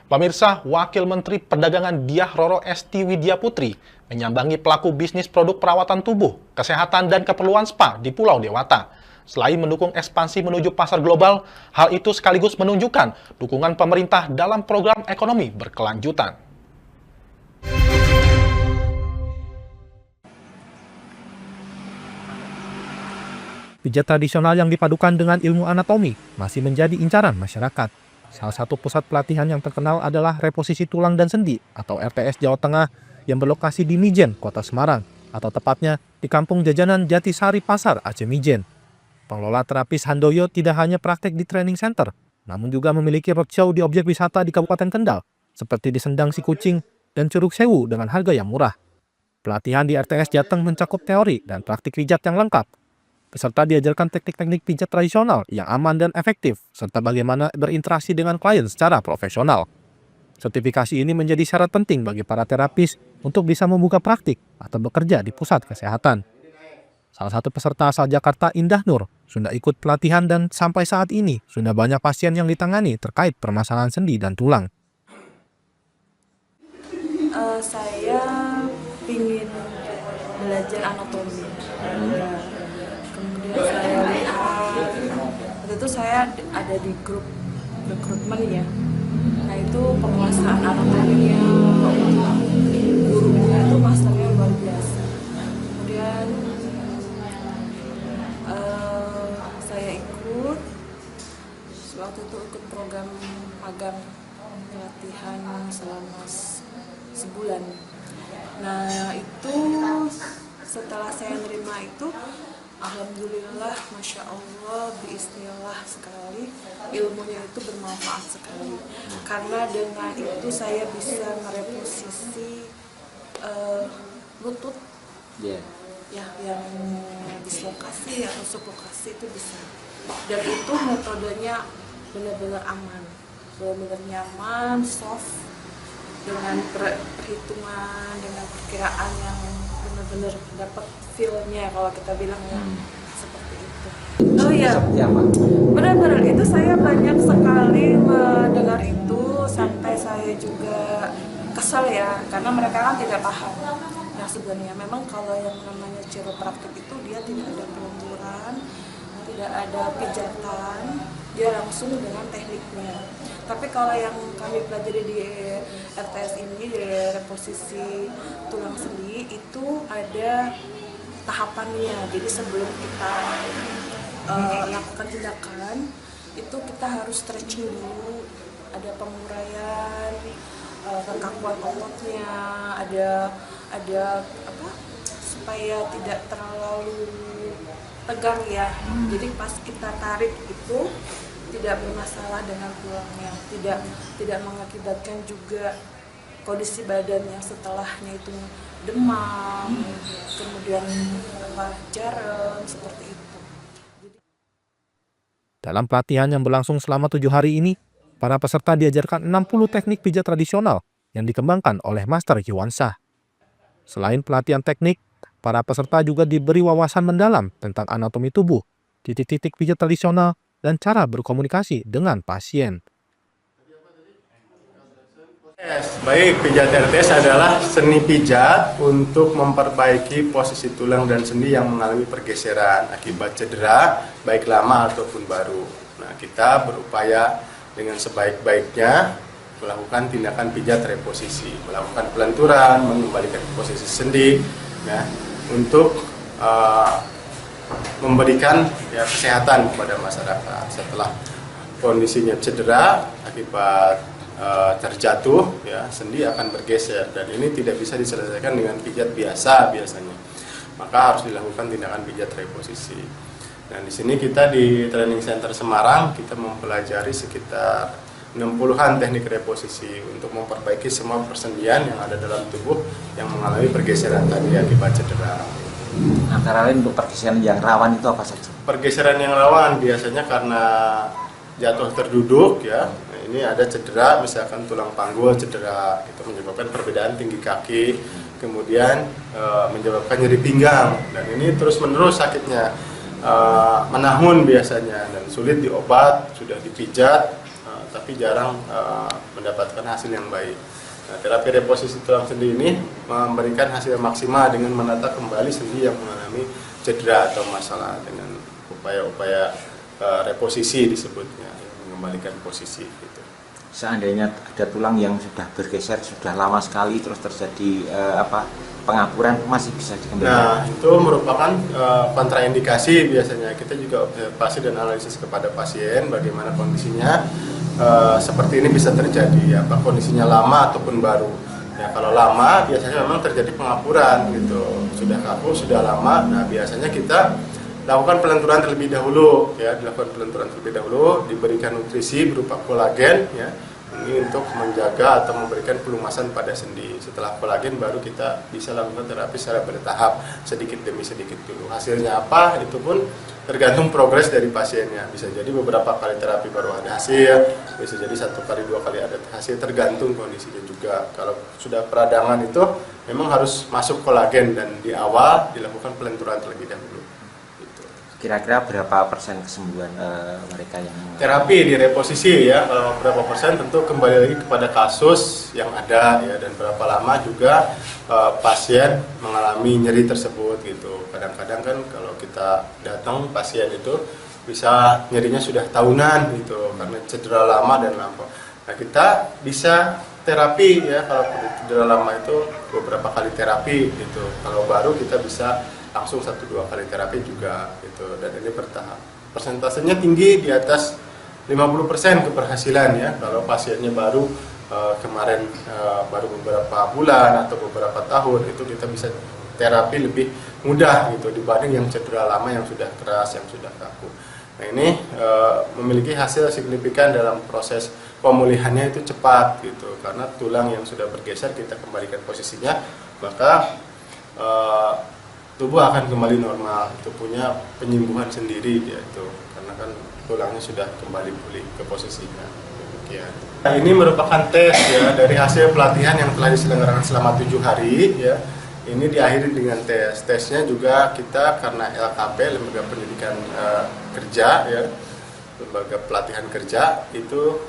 Pemirsa, Wakil Menteri Perdagangan Diah Roro Esti Widyaputri menyambangi pelaku bisnis produk perawatan tubuh, kesehatan, dan keperluan spa di Pulau Dewata. Selain mendukung ekspansi menuju pasar global, hal itu sekaligus menunjukkan dukungan pemerintah dalam program ekonomi berkelanjutan. Pijat tradisional yang dipadukan dengan ilmu anatomi masih menjadi incaran masyarakat. Salah satu pusat pelatihan yang terkenal adalah Reposisi Tulang dan Sendi atau RTS Jawa Tengah yang berlokasi di Mijen, Kota Semarang, atau tepatnya di Kampung Jajanan Jatisari Pasar, Aceh Mijen. Pengelola terapis Handoyo tidak hanya praktek di training center, namun juga memiliki roadshow di objek wisata di Kabupaten Kendal, seperti di Sendang Si Kucing dan Curug Sewu dengan harga yang murah. Pelatihan di RTS Jateng mencakup teori dan praktik pijat yang lengkap. Peserta diajarkan teknik-teknik pijat tradisional yang aman dan efektif, serta bagaimana berinteraksi dengan klien secara profesional. Sertifikasi ini menjadi syarat penting bagi para terapis untuk bisa membuka praktik atau bekerja di pusat kesehatan. Salah satu peserta asal Jakarta, Indah Nur, sudah ikut pelatihan dan sampai saat ini sudah banyak pasien yang ditangani terkait permasalahan sendi dan tulang. Saya ingin belajar anatomi. Kemudian saya lihat, waktu itu saya ada di grup rekrutmen ya. Nah itu penguasaan anatominya, gurunya itu masternya luar biasa. Kemudian saya ikut, waktu itu ikut program magang pelatihan selama sebulan. Nah itu setelah saya nerima itu, alhamdulillah, masya Allah, bismillah sekali, ilmunya itu bermanfaat sekali. Karena dengan itu saya bisa mereposisi lutut, ya yang dislokasi atau sublokasi itu bisa. Dan itu metodenya benar-benar aman, benar-benar nyaman, soft, dengan perhitungan, dengan perkiraan yang benar-benar dapat feel-nya kalau kita bilang seperti itu. Oh iya, benar-benar itu saya banyak sekali mendengar itu sampai saya juga kesal ya, karena mereka kan tidak paham. Nah sebenarnya memang kalau yang namanya chiropraktik itu dia tidak ada pelenturan, tidak ada pijatan, dia langsung dengan tekniknya. Tapi kalau yang kami pelajari di RTS ini, di reposisi tulang sendi, itu ada tahapannya. Jadi sebelum kita lakukan tindakan itu kita harus stretching dulu, ada penguraian, kekakuan ototnya, ada apa supaya tidak terlalu tegang ya. Jadi pas kita tarik itu tidak bermasalah dengan tulangnya, tidak mengakibatkan juga kondisi badan yang setelahnya itu demam, kemudian jarum seperti itu. Dalam pelatihan yang berlangsung selama 7 hari ini, para peserta diajarkan 60 teknik pijat tradisional yang dikembangkan oleh Master Yuwansah. Selain pelatihan teknik, para peserta juga diberi wawasan mendalam tentang anatomi tubuh, titik-titik pijat tradisional, dan cara berkomunikasi dengan pasien. Baik, pijat RTS adalah seni pijat untuk memperbaiki posisi tulang dan sendi yang mengalami pergeseran akibat cedera, baik lama ataupun baru. Nah, kita berupaya dengan sebaik-baiknya melakukan tindakan pijat reposisi, melakukan pelenturan, mengembalikan posisi sendi, ya, untuk memberikan kesehatan kepada masyarakat setelah kondisinya cedera akibat terjatuh, ya, sendi akan bergeser dan ini tidak bisa diselesaikan dengan pijat biasa biasanya. Maka harus dilakukan tindakan pijat reposisi. Dan di sini kita di Training Center Semarang kita mempelajari sekitar 60-an teknik reposisi untuk memperbaiki semua persendian yang ada dalam tubuh yang mengalami pergeseran tadi akibat cedera. Antara lain untuk pergeseran yang rawan itu apa saja? Pergeseran yang rawan biasanya karena jatuh terduduk, ya. Ini ada cedera, misalkan tulang panggul cedera, itu menyebabkan perbedaan tinggi kaki, kemudian menyebabkan nyeri pinggang, dan ini terus-menerus sakitnya, menahun biasanya, dan sulit diobat, sudah dipijat, tapi jarang mendapatkan hasil yang baik. Nah, terapi reposisi tulang sendi ini memberikan hasil maksimal dengan menata kembali sendi yang mengalami cedera atau masalah dengan upaya-upaya reposisi disebutnya, mengembalikan posisi gitu. Seandainya ada tulang yang sudah bergeser, sudah lama sekali terus terjadi pengapuran, masih bisa dikembalikan? Nah, itu merupakan kontraindikasi biasanya. Kita juga observasi dan analisis kepada pasien bagaimana kondisinya. Seperti ini bisa terjadi, apa kondisinya lama ataupun baru. Ya, kalau lama biasanya memang terjadi pengapuran gitu, sudah kaku, sudah lama. Nah, biasanya kita lakukan pelenturan terlebih dahulu, ya, dilakukan pelenturan terlebih dahulu, diberikan nutrisi berupa kolagen, ya, ini untuk menjaga atau memberikan pelumasan pada sendi. Setelah kolagen baru kita bisa lakukan terapi secara bertahap, sedikit demi sedikit dulu. Hasilnya apa? Itu pun tergantung progres dari pasiennya. Bisa jadi beberapa kali terapi baru ada hasil, bisa jadi 1 kali 2 kali ada hasil, tergantung kondisinya juga. Kalau sudah peradangan itu memang harus masuk kolagen dan di awal dilakukan pelenturan terlebih dahulu. Kira-kira berapa persen kesembuhan mereka yang terapi di reposisi, ya, berapa persen tentu kembali lagi kepada kasus yang ada, ya, dan berapa lama juga pasien mengalami nyeri tersebut gitu. Kadang-kadang kan kalau kita datang pasien itu bisa nyerinya sudah tahunan gitu karena cedera lama dan lama. Nah, kita bisa terapi, ya, kalau cedera lama itu beberapa kali terapi gitu. Kalau baru kita bisa langsung 1-2 kali terapi juga gitu, dan ini bertahap. Persentasenya tinggi, di atas 50% keberhasilan, ya, kalau pasiennya baru kemarin baru beberapa bulan atau beberapa tahun, itu kita bisa terapi lebih mudah gitu dibanding yang cedera lama yang sudah keras, yang sudah kaku. Nah, ini memiliki hasil signifikan dalam proses pemulihannya itu cepat gitu, karena tulang yang sudah bergeser kita kembalikan posisinya, maka tubuh akan kembali normal, itu punya penyembuhan sendiri dia itu, karena kan tulangnya sudah kembali pulih ke posisinya. Demikian. Nah, ini merupakan tes, ya, dari hasil pelatihan yang telah diselenggarakan selama 7 hari, ya. Ini diakhiri dengan tes. Tesnya juga kita karena LKP, Lembaga Pendidikan Kerja, ya, Lembaga Pelatihan Kerja, itu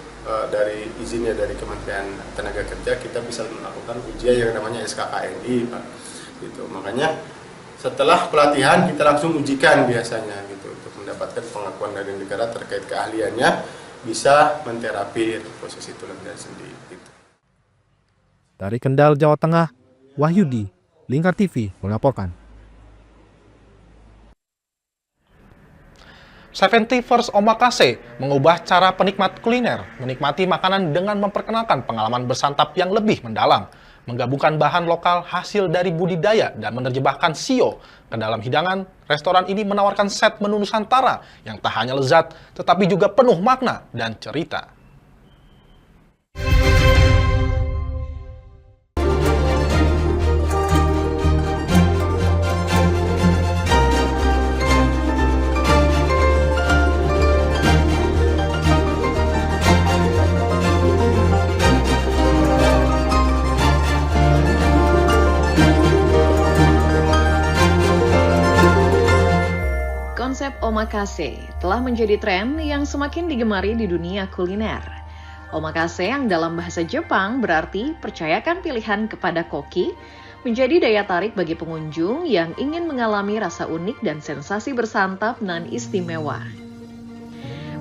dari izinnya dari Kementerian Tenaga Kerja kita bisa melakukan ujian yang namanya SKKNI, Pak. Gitu. Makanya setelah pelatihan kita langsung ujikan biasanya gitu untuk mendapatkan pengakuan dari negara terkait keahliannya bisa menterapi posisi tulang dan sendi. Gitu. Dari Kendal, Jawa Tengah, Wahyudi, Lingkar TV melaporkan. 71st Omakase mengubah cara penikmat kuliner menikmati makanan dengan memperkenalkan pengalaman bersantap yang lebih mendalam, menggabungkan bahan lokal hasil dari budidaya dan menerjemahkan shio ke dalam hidangan. Restoran ini menawarkan set menu Nusantara yang tak hanya lezat, tetapi juga penuh makna dan cerita. Konsep omakase telah menjadi tren yang semakin digemari di dunia kuliner. Omakase yang dalam bahasa Jepang berarti percayakan pilihan kepada koki, menjadi daya tarik bagi pengunjung yang ingin mengalami rasa unik dan sensasi bersantap nan istimewa.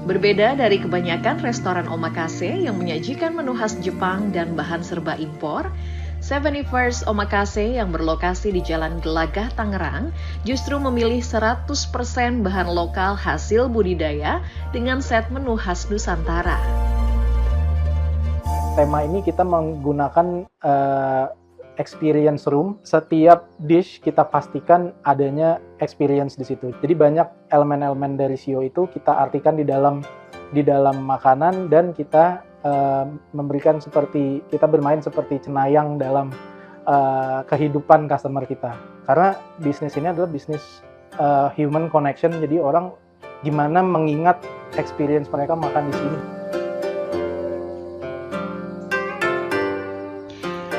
Berbeda dari kebanyakan restoran omakase yang menyajikan menu khas Jepang dan bahan serba impor, 71st Omakase yang berlokasi di Jalan Gelagah, Tangerang justru memilih 100% bahan lokal hasil budidaya dengan set menu khas Nusantara. Tema ini kita menggunakan experience room. Setiap dish kita pastikan adanya experience di situ. Jadi banyak elemen-elemen dari shio itu kita artikan di dalam makanan, dan kita memberikan seperti kita bermain seperti cenayang dalam kehidupan customer kita. Karena bisnis ini adalah bisnis human connection, jadi orang gimana mengingat experience mereka makan di sini.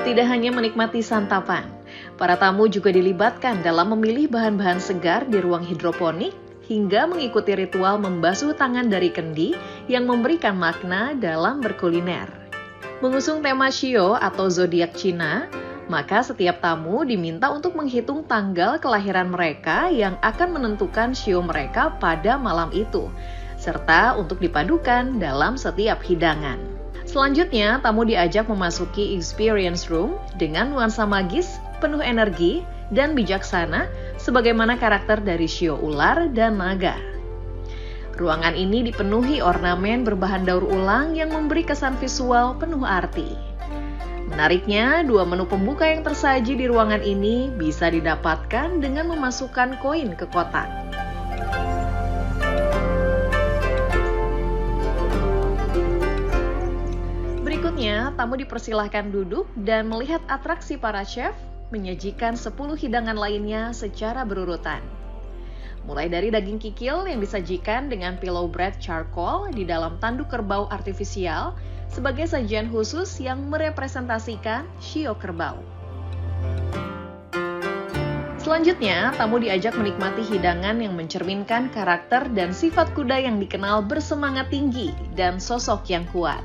Tidak hanya menikmati santapan, para tamu juga dilibatkan dalam memilih bahan-bahan segar di ruang hidroponik hingga mengikuti ritual membasuh tangan dari kendi yang memberikan makna dalam berkuliner. Mengusung tema shio atau zodiak Cina, maka setiap tamu diminta untuk menghitung tanggal kelahiran mereka yang akan menentukan shio mereka pada malam itu, serta untuk dipadukan dalam setiap hidangan. Selanjutnya, tamu diajak memasuki experience room dengan nuansa magis, penuh energi, dan bijaksana sebagaimana karakter dari shio ular dan naga. Ruangan ini dipenuhi ornamen berbahan daur ulang yang memberi kesan visual penuh arti. Menariknya, 2 menu pembuka yang tersaji di ruangan ini bisa didapatkan dengan memasukkan koin ke kotak. Berikutnya, tamu dipersilahkan duduk dan melihat atraksi para chef menyajikan 10 hidangan lainnya secara berurutan. Mulai dari daging kikil yang disajikan dengan pillow bread charcoal di dalam tanduk kerbau artifisial sebagai sajian khusus yang merepresentasikan shio kerbau. Selanjutnya, tamu diajak menikmati hidangan yang mencerminkan karakter dan sifat kuda yang dikenal bersemangat tinggi dan sosok yang kuat.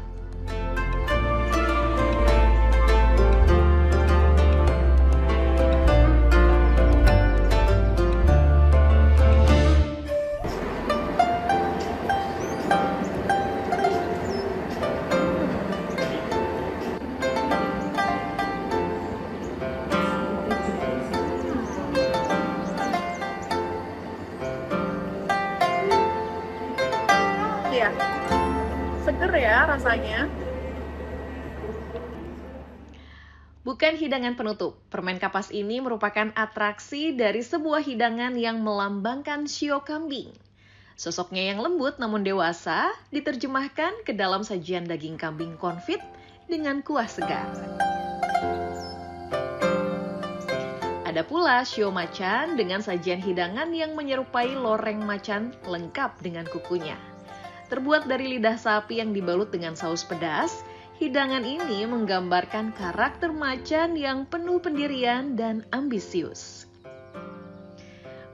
Ya, seger ya rasanya. Bukan hidangan penutup, permen kapas ini merupakan atraksi dari sebuah hidangan yang melambangkan shio kambing. Sosoknya yang lembut namun dewasa diterjemahkan ke dalam sajian daging kambing konfit dengan kuah segar. Ada pula shio macan dengan sajian hidangan yang menyerupai loreng macan lengkap dengan kukunya. Terbuat dari lidah sapi yang dibalut dengan saus pedas, hidangan ini menggambarkan karakter macan yang penuh pendirian dan ambisius.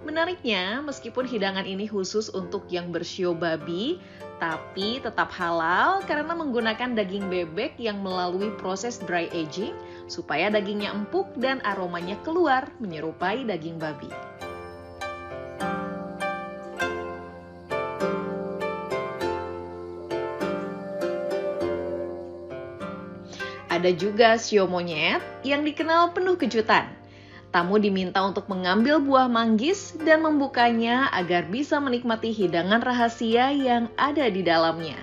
Menariknya, meskipun hidangan ini khusus untuk yang bershio babi, tapi tetap halal karena menggunakan daging bebek yang melalui proses dry aging supaya dagingnya empuk dan aromanya keluar menyerupai daging babi. Ada juga shio monyet yang dikenal penuh kejutan. Tamu diminta untuk mengambil buah manggis dan membukanya agar bisa menikmati hidangan rahasia yang ada di dalamnya.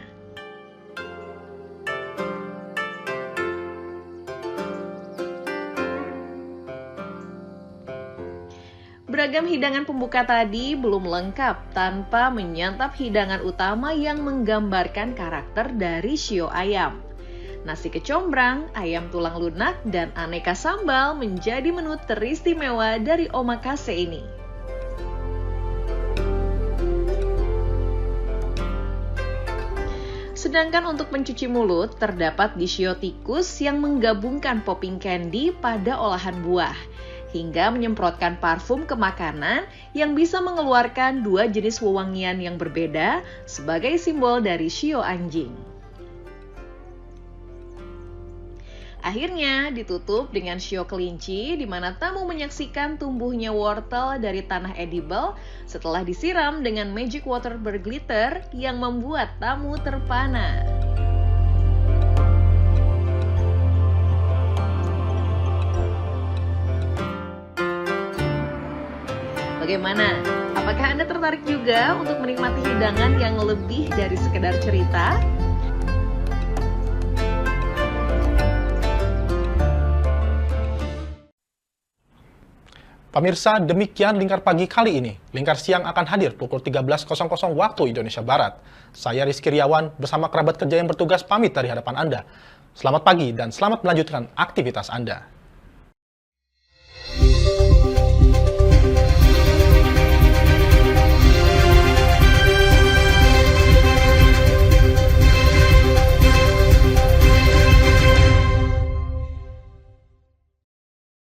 Beragam hidangan pembuka tadi belum lengkap tanpa menyantap hidangan utama yang menggambarkan karakter dari shio ayam. Nasi kecombrang, ayam tulang lunak, dan aneka sambal menjadi menu teristimewa dari omakase ini. Sedangkan untuk pencuci mulut, terdapat di shio tikus yang menggabungkan popping candy pada olahan buah, hingga menyemprotkan parfum ke makanan yang bisa mengeluarkan dua jenis wewangian yang berbeda sebagai simbol dari shio anjing. Akhirnya ditutup dengan shio kelinci, di mana tamu menyaksikan tumbuhnya wortel dari tanah edible setelah disiram dengan magic water berglitter yang membuat tamu terpana. Bagaimana? Apakah Anda tertarik juga untuk menikmati hidangan yang lebih dari sekedar cerita? Pemirsa, demikian Lingkar Pagi kali ini. Lingkar Siang akan hadir pukul 13.00 waktu Indonesia Barat. Saya Rizky Riawan bersama kerabat kerja yang bertugas pamit dari hadapan Anda. Selamat pagi dan selamat melanjutkan aktivitas Anda.